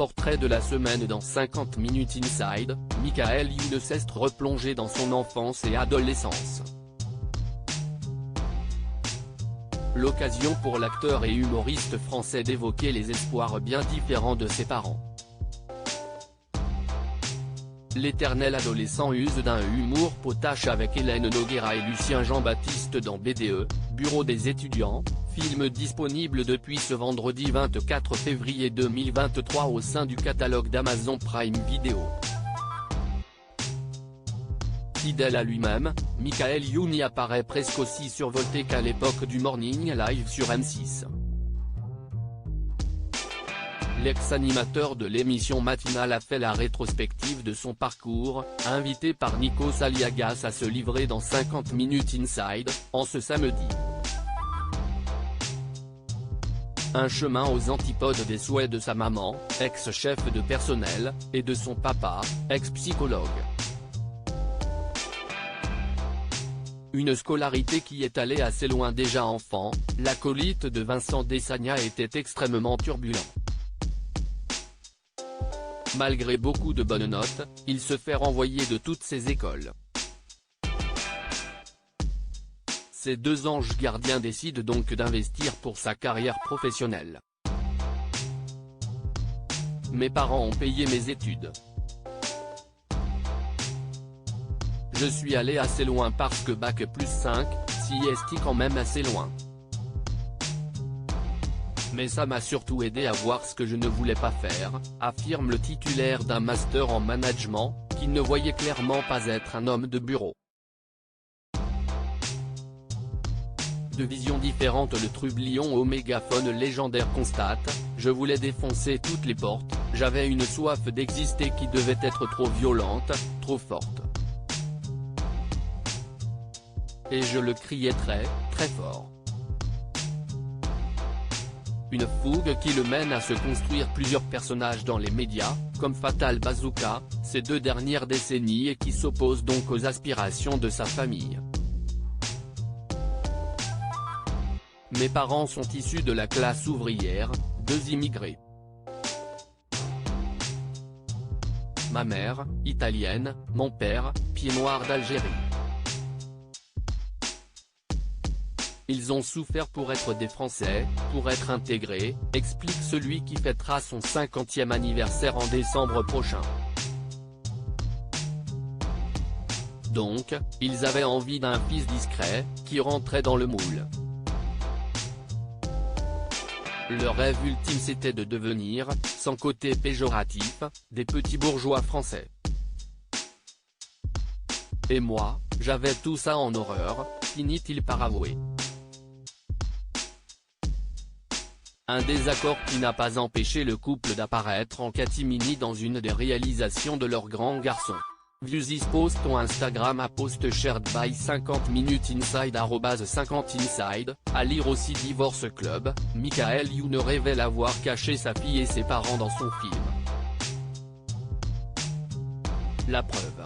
portrait de la semaine dans 50 Minutes Inside, Michael Youn s'est replongé dans son enfance et adolescence. L'occasion pour l'acteur et humoriste français d'évoquer les espoirs bien différents de ses parents. L'éternel adolescent use d'un humour potache avec Hélène Noguera et Lucien Jean-Baptiste dans BDE, Bureau des étudiants, film disponible depuis ce vendredi 24 février 2023 au sein du catalogue d'Amazon Prime Video. Fidèle à lui-même, Michael Youn y apparaît presque aussi survolté qu'à l'époque du Morning Live sur M6. L'ex-animateur de l'émission matinale a fait la rétrospective de son parcours, invité par Nikos Aliagas à se livrer dans 50 Minutes Inside, en ce samedi. Un chemin aux antipodes des souhaits de sa maman, ex-chef de personnel, et de son papa, ex-psychologue. Une scolarité qui est allée assez loin déjà enfant, l'acolyte de Vincent Desagna était extrêmement turbulent. Malgré beaucoup de bonnes notes, il se fait renvoyer de toutes ses écoles. Ces deux anges gardiens décident donc d'investir pour sa carrière professionnelle. Mes parents ont payé mes études. Je suis allé assez loin parce que Bac+5, si est quand même assez loin. Mais ça m'a surtout aidé à voir ce que je ne voulais pas faire, affirme le titulaire d'un master en management, qui ne voyait clairement pas être un homme de bureau. De visions différentes, le trublion au mégaphone légendaire constate: je voulais défoncer toutes les portes, j'avais une soif d'exister qui devait être trop violente, trop forte. Et je le criais très, très fort. Une fougue qui le mène à se construire plusieurs personnages dans les médias, comme Fatal Bazooka, ces 2 dernières décennies et qui s'oppose donc aux aspirations de sa famille. Mes parents sont issus de la classe ouvrière, 2 immigrés. Ma mère, italienne, mon père, pied noir d'Algérie. Ils ont souffert pour être des Français, pour être intégrés, explique celui qui fêtera son 50e anniversaire en décembre prochain. Donc, ils avaient envie d'un fils discret, qui rentrait dans le moule. Leur rêve ultime c'était de devenir, sans côté péjoratif, des petits bourgeois français. Et moi, j'avais tout ça en horreur, finit-il par avouer. Un désaccord qui n'a pas empêché le couple d'apparaître en catimini dans une des réalisations de leur grand garçon. View this post on Instagram à post shared by 50 Minutes Inside @50inside, à lire aussi Divorce Club, Michael Youn révèle avoir caché sa fille et ses parents dans son film. La preuve.